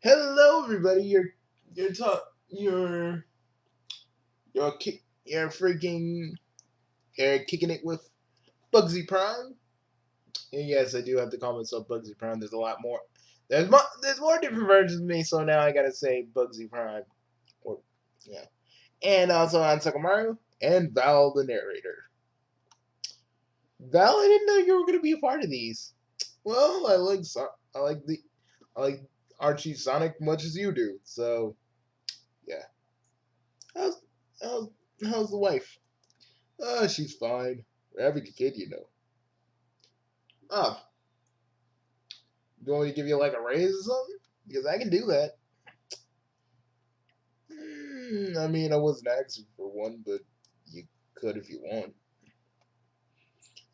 Hello, everybody. You're talk you're freaking you're kicking it with Bugsy Prime. And yes, I do have to call myself Bugsy Prime. There's a lot more. There's more different versions of me, so now I gotta say Bugsy Prime. Or yeah, and also on Sakamaru and Val the narrator. Val, I didn't know you were gonna be a part of these. Well, I like the I like Archie Sonic much as you do. So yeah. How's how's how's the wife? She's fine. We're having a kid, you know. Oh, you want me to give you like a raise or something? Because I can do that. I mean, I wasn't asking for one, but you could if you want.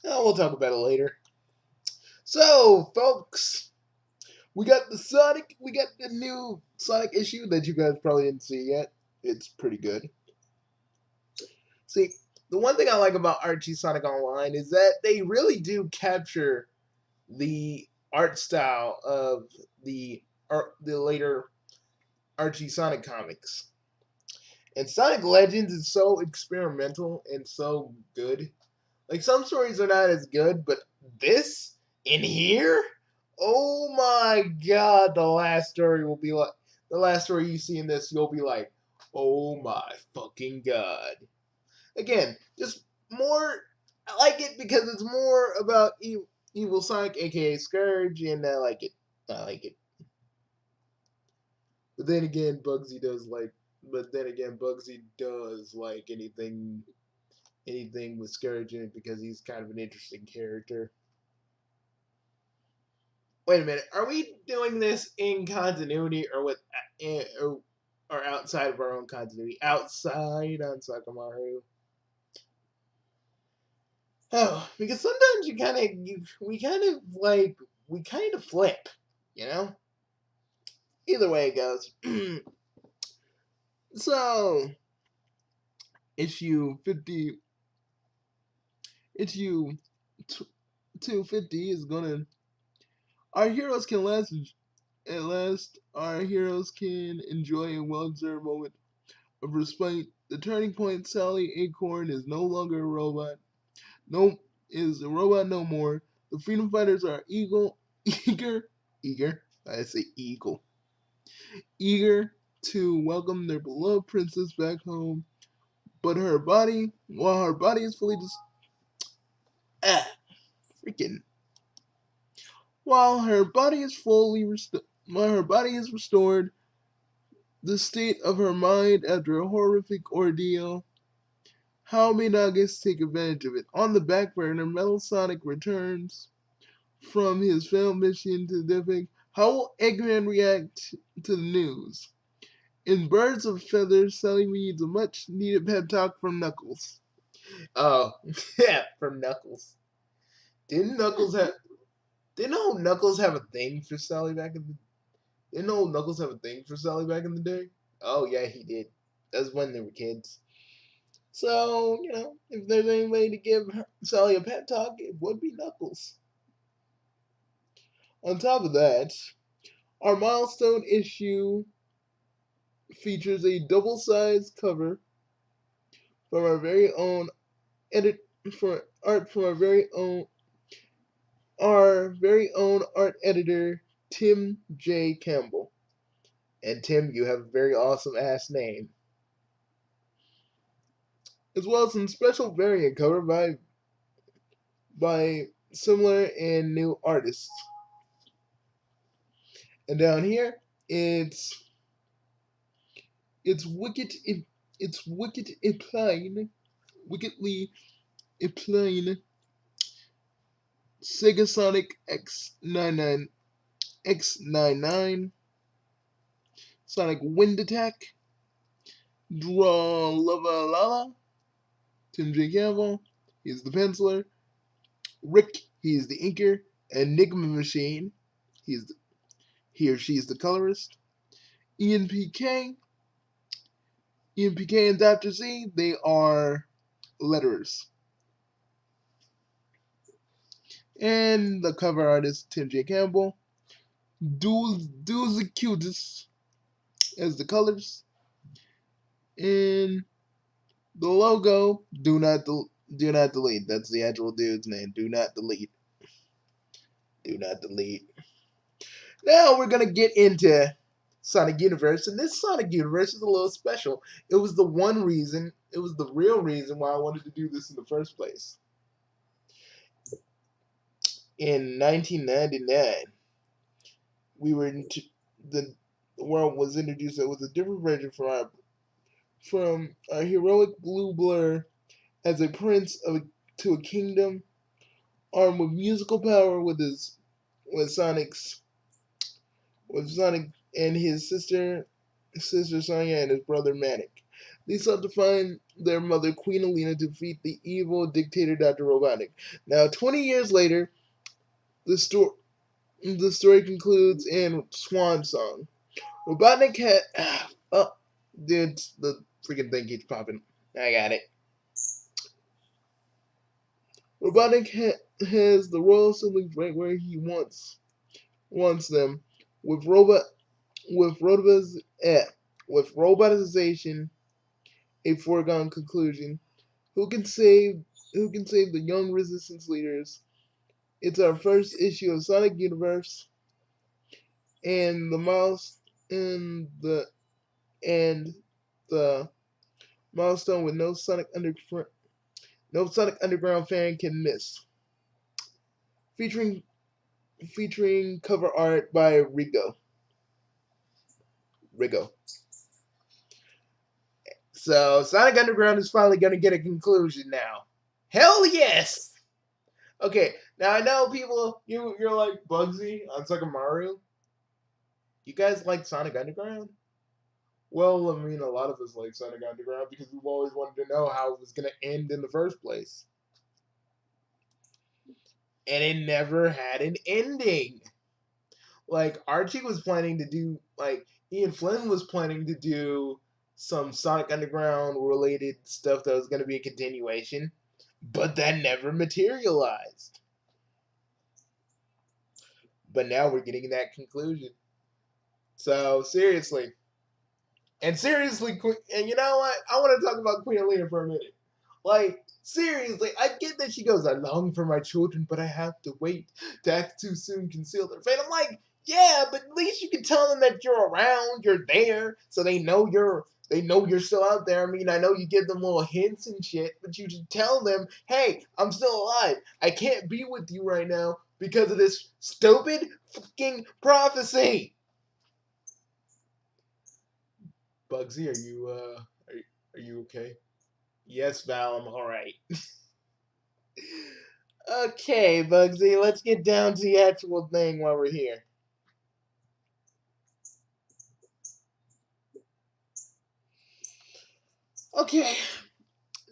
We'll talk about it later. So, folks, we got the new Sonic issue that you guys probably didn't see yet. It's pretty good. See, the one thing I like about Archie Sonic Online is that they really do capture the art style of the later Archie Sonic comics. And Sonic Legends is so experimental and so good. Like some stories are not as good, but this in here, oh my god, the last story you see in this, you'll be like, oh my fucking god. Again, just more. I like it because it's more about Evil Sonic, aka Scourge, and I like it. I like it. But then again, Bugsy does like. But then again, Bugsy does like anything with Scourge in it because he's kind of an interesting character. Wait a minute, are we doing this in continuity or or outside of our own continuity? Outside on Sakamaru. Oh, because sometimes we kind of flip, you know. Either way it goes. So issue 50, issue 250 is gonna. Our heroes can last. At last, our heroes can enjoy a well-deserved moment of respite. The turning point. Sally Acorn is no longer a robot. No, is a robot no more. The freedom fighters are eager. I say eagle. Eager to welcome their beloved princess back home, but while her body is fully ah, freaking, while her body is restored, the state of her mind after a horrific ordeal, how may Nagas take advantage of it? On the back burner, Metal Sonic returns from his failed mission to the Epic. How will Eggman react to the news? In Birds of Feathers, Sally needs a much needed pep talk from Knuckles. Oh, yeah, from Knuckles. Didn't Knuckles have didn't old Knuckles have a thing for Sally back in the didn't old Knuckles have a thing for Sally back in the day? Oh yeah, he did. That's when they were kids. So, if there's any way to give Sally a pep talk, it would be Knuckles. On top of that, our milestone issue features a double-sized cover from our very own edit for art from our very own art editor Tim J. Campbell. And Tim, you have a very awesome ass name. As well as some special variant cover by similar and new artists. And down here, it's wickedly plain Sega Sonic X99 Sonic Wind Attack, Draw Lava Lala, Tim J. Campbell, he's the penciler, Rick, he's the inker, Enigma Machine, he or she is the colorist, ENPK, ENPK and Dr. Z, they are letterers. And the cover artist, Tim J. Campbell. dual the cutest as the colors, and the logo. Do not delete. That's the actual dude's name. Do not delete. Do not delete. Now we're gonna get into Sonic Universe, and this Sonic Universe is a little special. It was the one reason, it was the real reason why I wanted to do this in the first place. In 1999, we were into the world was introduced. It was a different version from a heroic blue blur as a prince to a kingdom armed with musical power with Sonic's with Sonic and his sister Sonia and his brother Manic. They sought to find their mother Queen Alina to defeat the evil dictator Dr. Robotnik. Now 20 years later, the story concludes in Swan Song. Robotnik had oh dude, the freaking thing keeps popping. I got it. Robotnik has the royal siblings right where he wants them, with robot with robotiz with robotization a foregone conclusion. Who can save the young resistance leaders? It's our first issue of Sonic Universe, and the mouse and the milestone with no Sonic Underground fan can miss. Featuring cover art by Rigo. So Sonic Underground is finally gonna get a conclusion now. Hell yes! Okay, now I know people you're like Bugsy on Super Mario. You guys like Sonic Underground? Well, I mean, a lot of us like Sonic Underground because we've always wanted to know how it was gonna end in the first place. And it never had an ending. Like Archie was planning to do Ian Flynn was planning to do some Sonic Underground related stuff that was gonna be a continuation, but that never materialized. But now we're getting that conclusion. So seriously, and you know what? I want to talk about Queen Alina for a minute. Like seriously, I get that she goes, "I long for my children, but I have to wait. To act too soon conceal their fate." I'm like, yeah, but at least you can tell them that you're around, you're there, so they know you're still out there. I mean, I know you give them little hints and shit, but you should tell them, "Hey, I'm still alive. I can't be with you right now because of this stupid fucking prophecy." Bugsy, are you okay? Yes, Val, I'm all right. Okay, Bugsy, let's get down to the actual thing while we're here. Okay,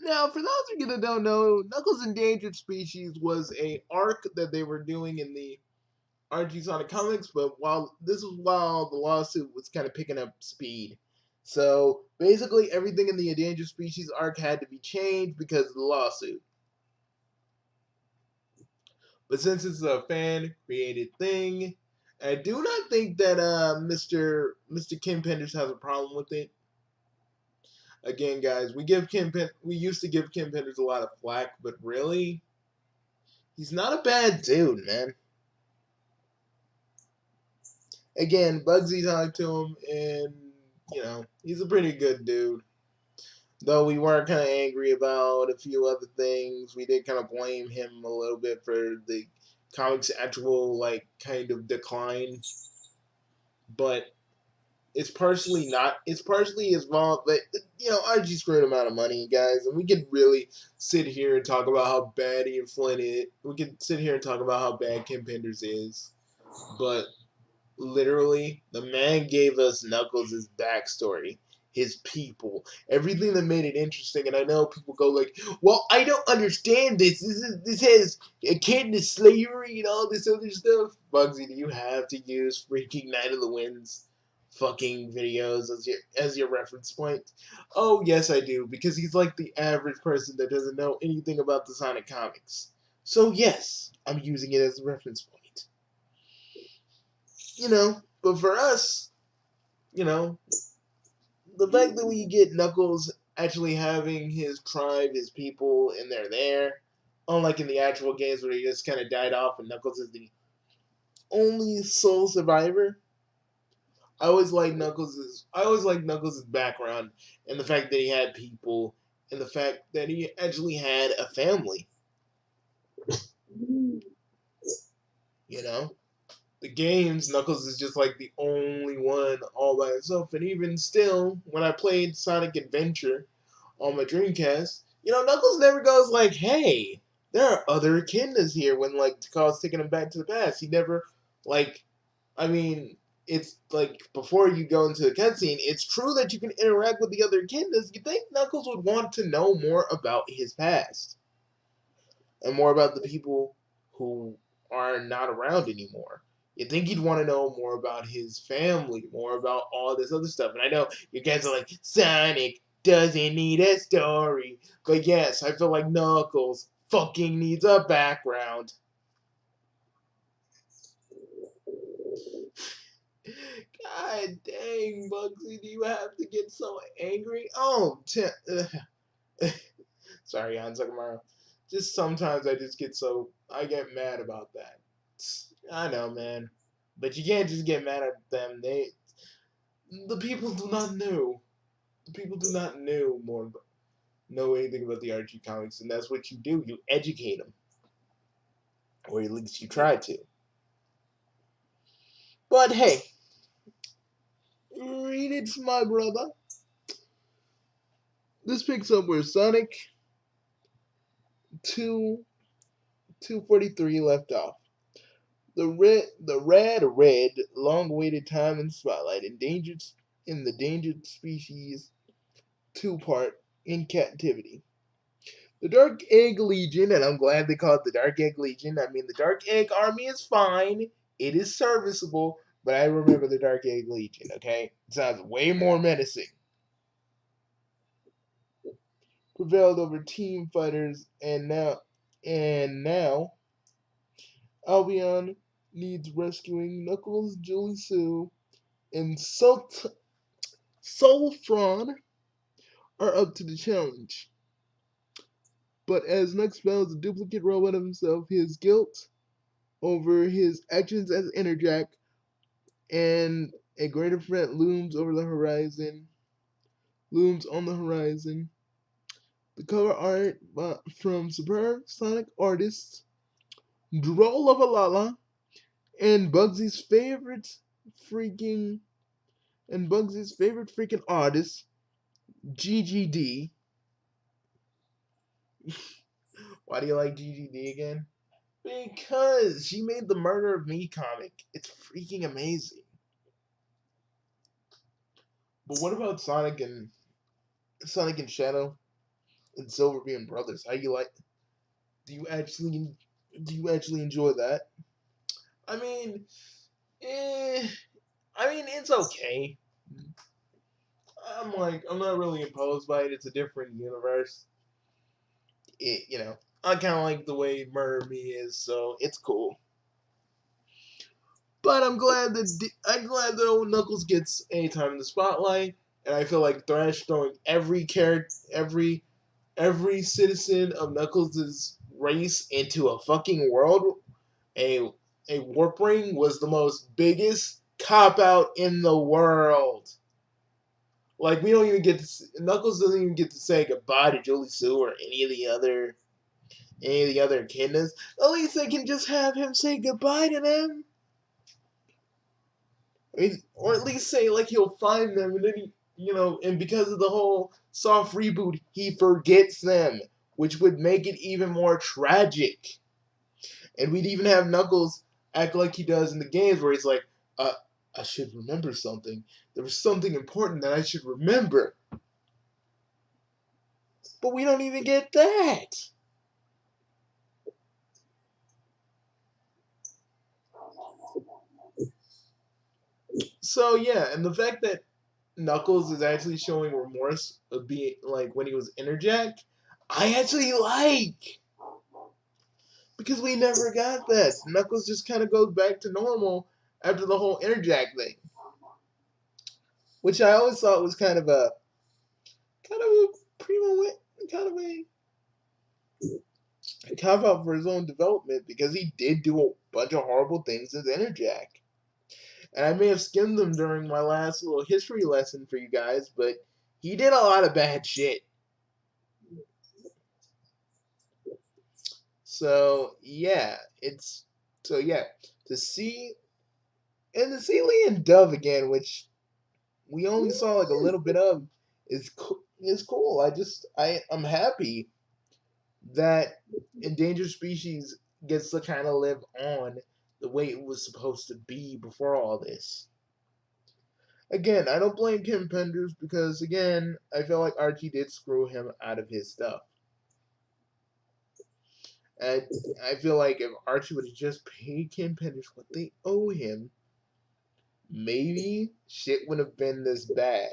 now for those of you that don't know, Knuckles' Endangered Species was a arc that they were doing in the Archie Sonic comics, but while the lawsuit was kind of picking up speed. So basically, everything in the Endangered Species arc had to be changed because of the lawsuit. But since it's a fan created thing, I do not think that Mr. Kim Penders has a problem with it. Again, guys, we used to give Kim Penders a lot of flack, but really, he's not a bad dude, man. Again, Bugsy talked to him, and he's a pretty good dude. Though we were kind of angry about a few other things, we did kind of blame him a little bit for the comics' actual kind of decline. But it's partially not. It's partially his fault, but Archie screwed him out of money, guys, and we could really sit here and talk about how bad Ian Flynn is. We could sit here and talk about how bad Kim Penders is, but literally, the man gave us Knuckles' backstory, his people, everything that made it interesting. And I know people go like, "Well, I don't understand this. This has akin to slavery and all this other stuff." Bugsy, do you have to use freaking Night of the Winds fucking videos as your reference point? Oh yes, I do, because he's like the average person that doesn't know anything about the Sonic comics. So yes, I'm using it as a reference point. But for us, you know, the fact that we get Knuckles actually having his tribe, his people, and they're there, unlike in the actual games where he just kind of died off and Knuckles is the only sole survivor. I always like Knuckles' background and the fact that he had people and the fact that he actually had a family. You know, the games Knuckles is just like the only one all by himself, and even still, when I played Sonic Adventure on my Dreamcast, Knuckles never goes like, "Hey, there are other echidnas here." When like Takal's taking him back to the past, he never like I mean, it's like before you go into the cutscene, it's true that you can interact with the other echidnas. You think Knuckles would want to know more about his past and more about the people who are not around anymore. You think he'd want to know more about his family, more about all this other stuff. And I know you guys are like, Sonic doesn't need a story. But yes, I feel like Knuckles fucking needs a background. God dang, Bugsy, do you have to get so angry? Sorry, Hansakamaro. Just sometimes I get mad about that. I know, man. But you can't just get mad at them. The people do not know. The people do not know anything about the Archie comics, and that's what you do. You educate them, or at least you try to. But hey, read it, my brother. This picks up where Sonic 2 243 left off. The red, long-awaited time in the spotlight, in the endangered species 2 part in captivity. The Dark Egg Legion, and I'm glad they call it the Dark Egg Legion. I mean, the Dark Egg Army is fine. It is serviceable, but I remember the Dark Egg Legion, okay? It sounds way more menacing. Prevailed over team fighters, and now Albion needs rescuing. Knuckles, Julie Sue, and Sulfron are up to the challenge. But as Nux battles a duplicate robot of himself, his guilt over his actions as Interjack and a greater threat looms on the horizon. The cover art from superb Sonic artists Droll of Alala and freaking Bugsy's favorite freaking artist, GGD. Why do you like GGD again? Because she made the Murder of Me comic. It's freaking amazing. But what about Sonic and Shadow and Silver being brothers? How you like? Do you actually enjoy that? I mean, eh, it's okay. I'm not really imposed by it. It's a different universe. I kind of like the way Murder Me is, so it's cool. But I'm glad that old Knuckles gets a time in the spotlight, and I feel like Thrash throwing every citizen of Knuckles' race into a fucking world, a a warp ring was the most biggest cop out in the world. Like we don't even Knuckles doesn't even get to say goodbye to Julie Sue or any of the other echidnas. At least they can just have him say goodbye to them. Or at least say like he'll find them and then and because of the whole soft reboot, he forgets them, which would make it even more tragic. And we'd even have Knuckles act like he does in the games where he's like, I should remember something. There was something important that I should remember. But we don't even get that. So yeah, and the fact that Knuckles is actually showing remorse of being like when he was interjacked, I actually like because we never got that. Knuckles just kind of goes back to normal, after the whole Interjack thing, which I always thought was kind of a primo kind of a cop out for his own development because he did do a bunch of horrible things as Interjack. And I may have skimmed them during my last little history lesson for you guys, but he did a lot of bad shit. So yeah, to see to see Lee and Dove again, which we only saw like a little bit of, is cool. I'm happy that endangered species gets to kind of live on the way it was supposed to be before all this. Again, I don't blame Kim Penders because again, I feel like Archie did screw him out of his stuff. And I feel like if Archie would have just paid Kim Penders what they owe him, maybe shit wouldn't have been this bad.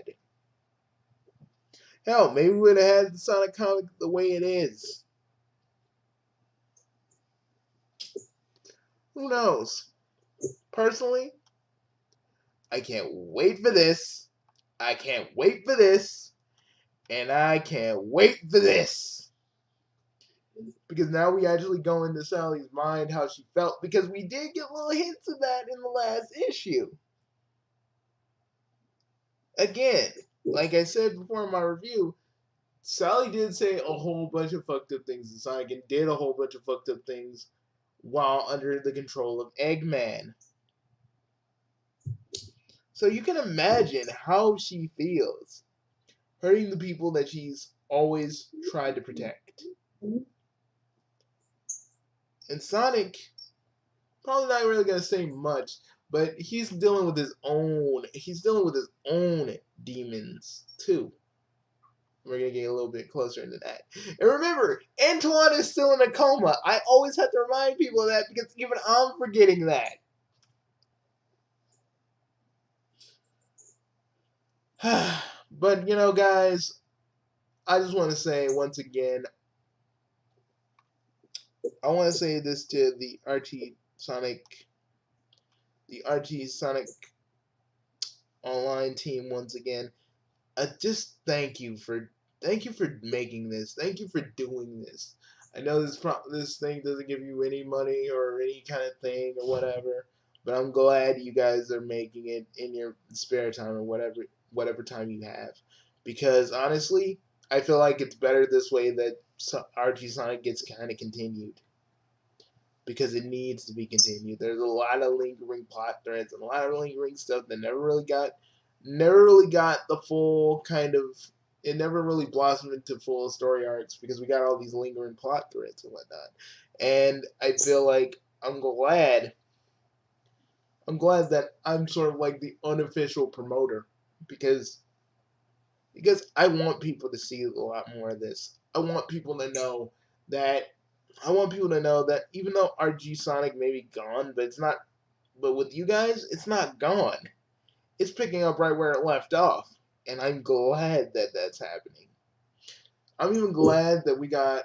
Hell, maybe we would have had the Sonic comic the way it is. Who knows? Personally, I can't wait for this. I can't wait for this. And I can't wait for this. Because now we actually go into Sally's mind how she felt. Because we did get little hints of that in the last issue. Again, like I said before in my review, Sally did say a whole bunch of fucked up things to Sonic and did a whole bunch of fucked up things while under the control of Eggman. So you can imagine how she feels hurting the people that she's always tried to protect. And Sonic, probably not really gonna say much, but he's dealing with his own demons too. We're gonna get a little bit closer into that. And remember, Antoine is still in a coma. I always have to remind people of that because even I'm forgetting that. But you know, guys, I just want to say once again, I want to say this to the Archie Sonic online team once again. Just thank you for making this. Thank you for doing this. I know this thing doesn't give you any money or any kind of thing or whatever, but I'm glad you guys are making it in your spare time or whatever time you have, because honestly, I feel like it's better this way that Archie Sonic gets kind of continued. Because it needs to be continued. There's a lot of lingering plot threads and a lot of lingering stuff that never really got the full kind of. It never really blossomed into full story arcs because we got all these lingering plot threads and whatnot. And I feel like I'm glad that I'm sort of like the unofficial promoter because I want people to see a lot more of this. I want people to know that even though Archie Sonic may be gone, but with you guys, it's not gone. It's picking up right where it left off. And I'm glad that that's happening. I'm even glad that we got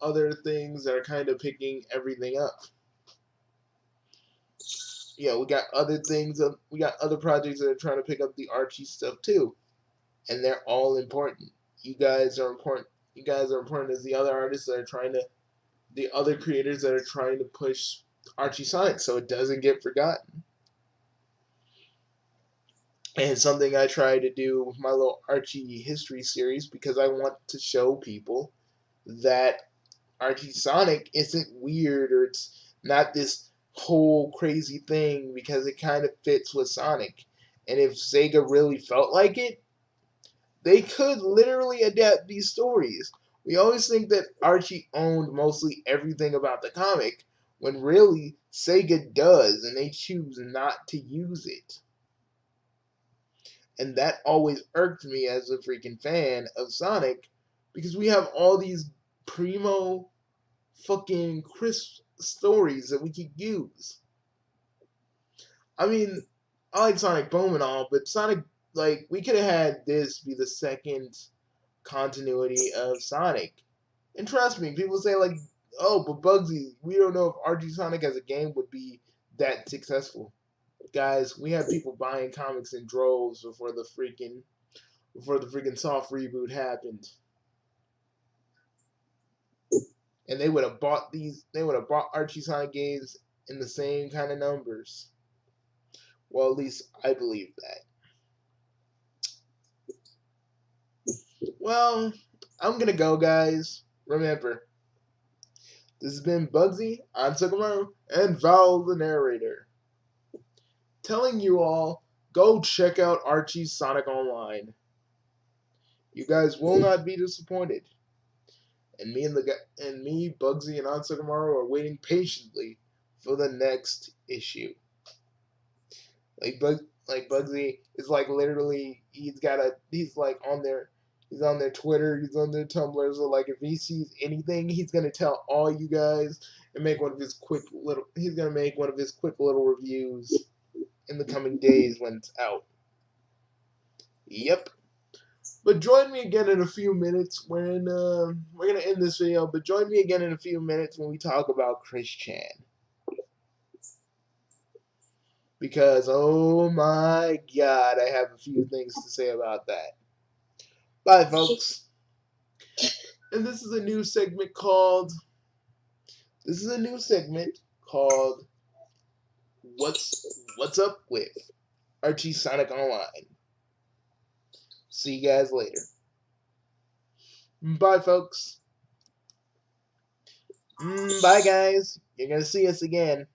other things that are kind of picking everything up. Yeah, we got other things. We got other projects that are trying to pick up the Archie stuff too. And they're all important. You guys are important. You guys are important as the other artists that are the other creators that are trying to push Archie Sonic so it doesn't get forgotten. And it's something I try to do with my little Archie history series because I want to show people that Archie Sonic isn't weird or it's not this whole crazy thing because it kind of fits with Sonic. And if Sega really felt like it, they could literally adapt these stories. We always think that Archie owned mostly everything about the comic, when really Sega does, and they choose not to use it. And that always irked me as a freaking fan of Sonic, because we have all these primo fucking crisp stories that we could use. I mean, I like Sonic Boom and all, but Sonic, like, we could have had this be the second continuity of Sonic. And trust me, people say like, oh, but Bugsy, we don't know if Archie Sonic as a game would be that successful. Guys, we had people buying comics in droves before the freaking soft reboot happened. And they would have bought Archie Sonic games in the same kind of numbers. Well, at least I believe that. Well, I'm gonna go, guys. Remember, this has been Bugsy, I'm Sugamaru, and Val the narrator, telling you all, go check out Archie Sonic online. You guys will not be disappointed. And me, Bugsy, and Ansugamaru are waiting patiently for the next issue. Like Bugsy is like literally he's on their Twitter, he's on their Tumblr, so like if he sees anything, he's gonna tell all you guys and make one of his quick little reviews in the coming days when it's out. Yep. But join me again in a few minutes when we're gonna end this video. But join me again in a few minutes when we talk about Chris Chan, because oh my God, I have a few things to say about that. Bye, folks. And this is a new segment called What's Up with Archie Sonic Online. See you guys later. Bye, folks. Bye, guys. You're gonna see us again.